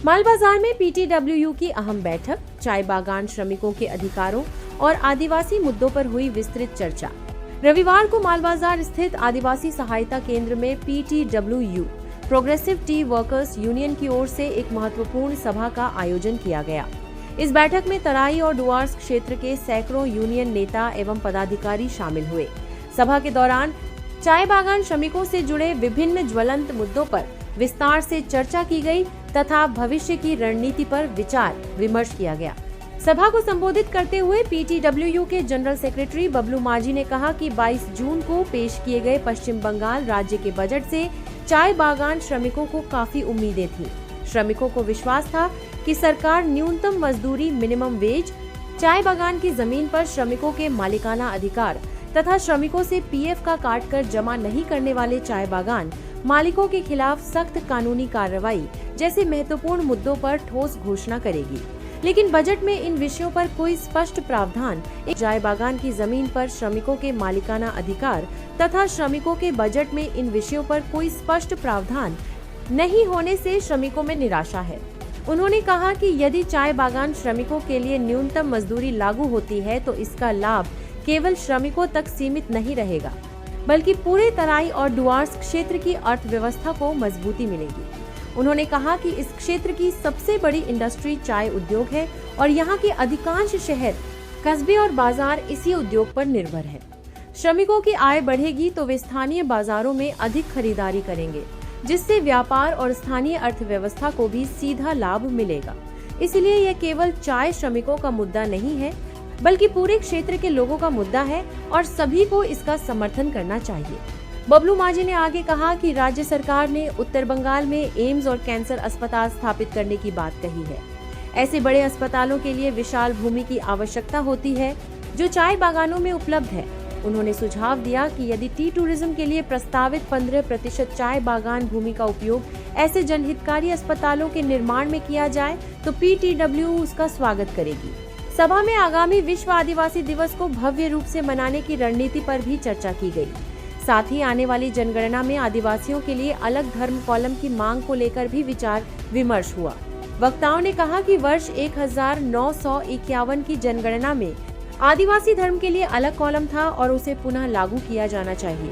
माल बाजार में पीटीडब्ल्यूयू की अहम बैठक, चाय बागान श्रमिकों के अधिकारों और आदिवासी मुद्दों पर हुई विस्तृत चर्चा। रविवार को माल बाजार स्थित आदिवासी सहायता केंद्र में पीटीडब्ल्यूयू प्रोग्रेसिव टी वर्कर्स यूनियन की ओर से एक महत्वपूर्ण सभा का आयोजन किया गया। इस बैठक में तराई और डुआर्स क्षेत्र के सैकड़ों यूनियन नेता एवं पदाधिकारी शामिल हुए। सभा के दौरान चाय बागान श्रमिकों से जुड़े विभिन्न ज्वलंत मुद्दों पर विस्तार से चर्चा की गई तथा भविष्य की रणनीति पर विचार विमर्श किया गया। सभा को संबोधित करते हुए पीटीडब्ल्यूयू के जनरल सेक्रेटरी बबलू माझी ने कहा कि 22 जून को पेश किए गए पश्चिम बंगाल राज्य के बजट से चाय बागान श्रमिकों को काफी उम्मीदें थीं। श्रमिकों को विश्वास था कि सरकार न्यूनतम मजदूरी मिनिमम वेज, चाय बागान की जमीन पर श्रमिकों के मालिकाना अधिकार तथा श्रमिकों से पीएफ का काट कर जमा नहीं करने वाले चाय बागान मालिकों के खिलाफ सख्त कानूनी कार्रवाई जैसे महत्वपूर्ण मुद्दों पर ठोस घोषणा करेगी। लेकिन बजट में इन विषयों पर कोई स्पष्ट प्रावधान, एक चाय बागान की जमीन पर श्रमिकों के मालिकाना अधिकार तथा श्रमिकों के बजट में इन विषयों पर कोई स्पष्ट प्रावधान नहीं होने से श्रमिकों में निराशा है। उन्होंने कहा कि यदि चाय बागान श्रमिकों के लिए न्यूनतम मजदूरी लागू होती है तो इसका लाभ केवल श्रमिकों तक सीमित नहीं रहेगा, बल्कि पूरे तराई और डुआर्स क्षेत्र की अर्थव्यवस्था को मजबूती मिलेगी। उन्होंने कहा कि इस क्षेत्र की सबसे बड़ी इंडस्ट्री चाय उद्योग है और यहाँ के अधिकांश शहर, कस्बे और बाजार इसी उद्योग पर निर्भर है। श्रमिकों की आय बढ़ेगी तो वे स्थानीय बाजारों में अधिक खरीदारी करेंगे, जिससे व्यापार और स्थानीय अर्थव्यवस्था को भी सीधा लाभ मिलेगा। इसलिए यह केवल चाय श्रमिकों का मुद्दा नहीं है, बल्कि पूरे क्षेत्र के लोगों का मुद्दा है और सभी को इसका समर्थन करना चाहिए। बबलू माझी ने आगे कहा कि राज्य सरकार ने उत्तर बंगाल में एम्स और कैंसर अस्पताल स्थापित करने की बात कही है। ऐसे बड़े अस्पतालों के लिए विशाल भूमि की आवश्यकता होती है, जो चाय बागानों में उपलब्ध है। उन्होंने सुझाव दिया कि यदि टी टूरिज्म के लिए प्रस्तावित 15% चाय बागान भूमि का उपयोग ऐसे जनहितकारी अस्पतालों के निर्माण में किया जाए तो पीटीडब्ल्यूयू उसका स्वागत करेगी। सभा में आगामी विश्व आदिवासी दिवस को भव्य रूप से मनाने की रणनीति पर भी चर्चा की गई। साथ ही आने वाली जनगणना में आदिवासियों के लिए अलग धर्म कॉलम की मांग को लेकर भी विचार विमर्श हुआ। वक्ताओं ने कहा कि वर्ष 1951 की जनगणना में आदिवासी धर्म के लिए अलग कॉलम था और उसे पुनः लागू किया जाना चाहिए।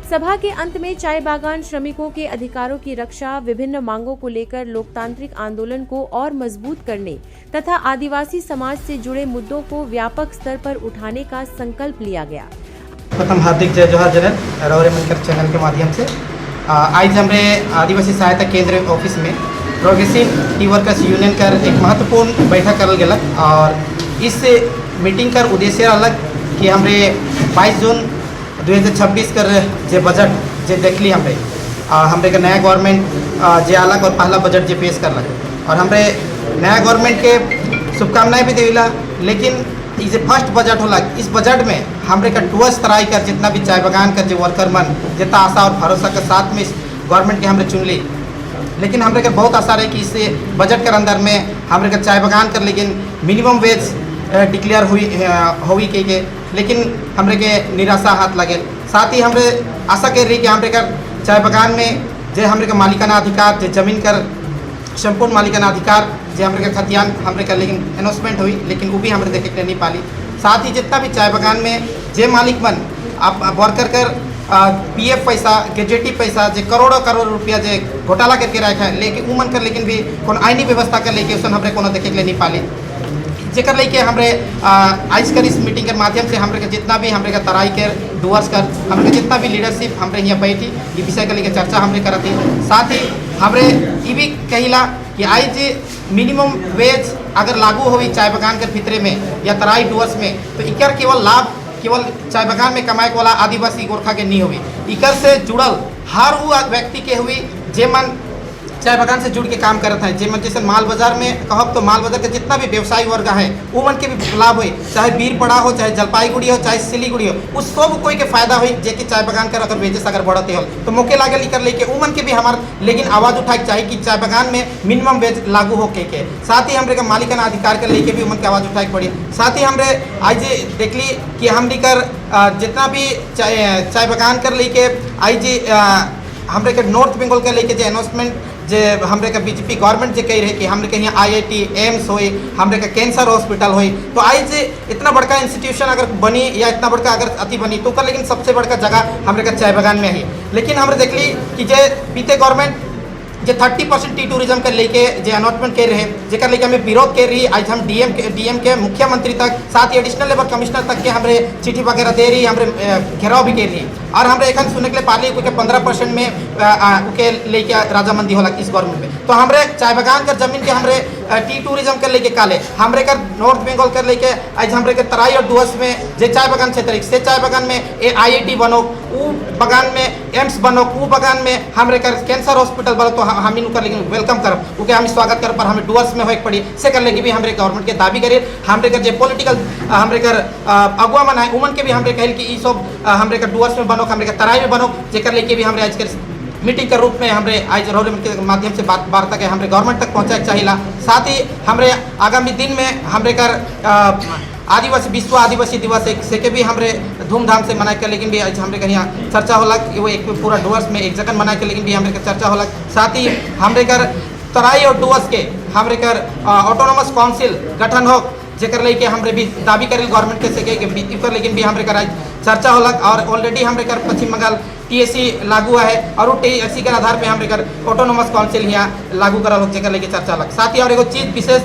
सभा के अंत में चाय बागान श्रमिकों के अधिकारों की रक्षा, विभिन्न मांगों को लेकर लोकतांत्रिक आंदोलन को और मजबूत करने तथा आदिवासी समाज से जुड़े मुद्दों को व्यापक स्तर पर उठाने का संकल्प लिया गया। प्रथम हार्दिक जय जोहार जनरल रौरे मनकर चैनल के माध्यम से आज हमारे आदिवासी सहायता केंद्र ऑफिस में प्रोग्रेसिव टी वर्कर्स यूनियन का एक महत्वपूर्ण बैठक करल गया और इस मीटिंग का उद्देश्य अलग कि हमारे 22 जून 2026 कर जे बजट जे देख ली हमरे का नया गवर्नमेंट जे अलग और पहला बजट जे पेश कर और हमारे नया गवर्नमेंट के शुभकामनाएं भी देला। लेकिन इस फर्स्ट बजट होला, इस बजट में हमरे का डुअर्स तराई कर जितना भी चाय बागान कर जो वर्कर मन जितना आशा और भरोसा के साथ में इस गवर्नमेंट के हमरे चुन ली। लेकिन हमरे का बहुत आशा है कि इस बजट के अंदर में हमरे का चाय बागान कर लेकिन मिनिमम वेज डिक्लेयर हुई के लेकिन हमरे के निराशा हाथ लगे। साथ ही हमरे आशा कर रही कि हमरे का चाय बागान में जे हमरे का मालिकाना अधिकार, जे जमीन कर संपूर्ण मालिकाना अधिकार जे हमरे का खतियान हमरे का लेकिन अनाउंसमेंट हुई, लेकिन वो भी हमरे देखे के नहीं पाली। साथ ही जितना भी चाय बागान में जे मालिक बन आप वर्कर कर पीएफ पैसा, गेजेटी पैसा जे करोड़ों करोड़ रुपया जे घोटाला करके रखा है, लेकिन उमन कर लेकिन भी कौन आईनी व्यवस्था कर लेके उसन हमरे कोनो देखे के नहीं पाली। जेकर लेके हमरे आज कर इस मीटिंग के माध्यम से हमरे के जितना भी हमरे का तराई के डुअर्स कर हमरे जितना भी लीडरशिप हमरे यहाँ बैठी ये विषय के लेके चर्चा हमरे करत थी। साथ ही हमरे ये भी कहिला कि आज मिनिमम वेज अगर लागू हुई चाय बागान के भितरे में या तराई डुअर्स में तो इकर केवल लाभ केवल चाय बागान में कमाए वाला आदिवासी गोरखा के नहीं हुई, इकर से जुड़ल हर वो व्यक्ति के हुई जे मन चाय बागान से जुड़ के काम करता है। जे मन जैसे माल बाजार में कहब तो माल बाजार के जितना भी व्यवसायी वर्ग है वो मन के भी लाभ हुई, चाहे बीरपड़ा हो, चाहे जलपाईगुड़ी हो, चाहे सिलीगुड़ी हो, उस सब कोई के फायदा हुई जे कि चाय बागान कर अगर वेजेस अगर बढ़ते हो तो मौके लागे लेकर लेके वो मन के भी हमार लेकिन आवाज़ उठाए चाहिए कि चाय बागान में मिनिमम वेज लागू हो के साथ ही हमरे का मालिकाना अधिकार के लेके भी उमन के आवाज़ उठाए पड़ी। साथ ही हमरे आज देख ली कि हम कर जितना भी चाय बागान कर लेके आज हमरे के नॉर्थ बंगाल के लेके जो अनाउंसमेंट जे हमरे का बीजेपी गवर्नमेंट जे कही रहे कि हमरे के यहाँ IIT एम्स होई, हमरे का कैंसर हॉस्पिटल होई, तो आई जे इतना बड़का इंस्टीट्यूशन अगर बनी या इतना बड़का अगर अति बनी तो कर, लेकिन सबसे बड़का जगह हमरे का चाय बागान में है। लेकिन हमरे देखली कि जे बीते गवर्नमेंट जे 30% टी टूरिज्म के लेके जे अनाउंसमेंट कर रहे जेकर लेके हमें विरोध कर रही, आज हम डीएम के मुख्यमंत्री तक, साथ ही एडिशनल लेबर कमिश्नर तक के हमरे चिट्ठी वगैरह दे रही, हमरे घेराव भी कर रही। और हमरे एखन सुनने के लिए पाली के 15% में के लेके राजामंदी होला इस गवर्नमेंट में। तो हमरे चाय बागान कर जमीन के हमरे टी टूरिज्म कर लेके काले हमरे कर नॉर्थ बंगाल कर लेके आज हमरे के तराई और डुअर्स में जे चाय बागान क्षेत्र से चाय बागान में IIT बनो, ऊ बागान में एम्स बनो, ऊ बागान में हमरे कर कैंसर हॉस्पिटल बनो, तो हम इन कर लेकिन वेलकम करब, उके हम स्वागत कर, पर हमें डुअर्स में होए पड़ी से कर लेके भी हमरे गवर्नमेंट के दाबी करे। हमरे कर जे पॉलिटिकल हमरे कर अगुआ मन है उमन के भी हमरे कहल कि ई सब हमरे कर डुअर्स में बनो, हमरे कर तराई में बनो, जेकर लेके भी हमरे आज कर मीटिंग के रूप में हमरे आज रौरे के माध्यम से वार्ता के हमरे गवर्नमेंट तक पहुँचाए चाहिए। साथ ही हमरे आगामी दिन में हमरे कर आदिवासी विश्व आदिवासी दिवस से के भी हमरे धूमधाम से मनाए के, लेकिन भी आज हमरे यहाँ चर्चा होला कि वो एक पूरा डुअर्स में एक जगह मनाए के, लेकिन भी हमरे का चर्चा होला। साथ ही हमरे कर तराई और डुअर्स के हमरे कर ऑटोनोमस काउंसिल गठन हो, जेकर लेके हमरे भी दाबी करें गवर्नमेंट के से, लेकिन भी हमरे कर आज चर्चा होला। और ऑलरेडी हमरे कर पश्चिम बंगाल TSC लागू है और TSC के आधार पे हमरे कर ऑटोनोमस काउंसिल यहाँ लागू करल हो, जेकर लेके चर्चा लग। साथ ही और एगो चीज विशेष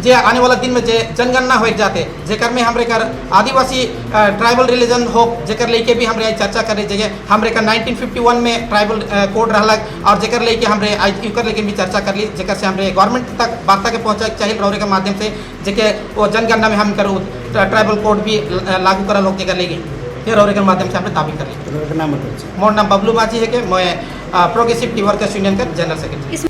जे आने वाला दिन में जे जनगणना हो जाते जेकर में हमरे कर आदिवासी ट्राइबल रिलीजन हो, जेकर लेके भी हमरे आज चर्चा करे, जगह हमरे का 1951 में ट्राइबल कोड रहलक और जेकर लेके हमरे आज यूकर लेके भी चर्चा कर ली, जेकर से हमरे गवर्नमेंट तक वार्ता के पहुँचाए चाहिए रौरे के माध्यम से, जेके वो जनगणना में हम करो ट्राइबल कोड भी लागू करल हो, जेकर लेके फिर रौरे के माध्यम से हमने दाबी कर ली। मोर नाम बबलू माझी है कि मैं प्रोग्रेसिव टी वर्कर्स यूनियन का जनरल सेक्रेटरी।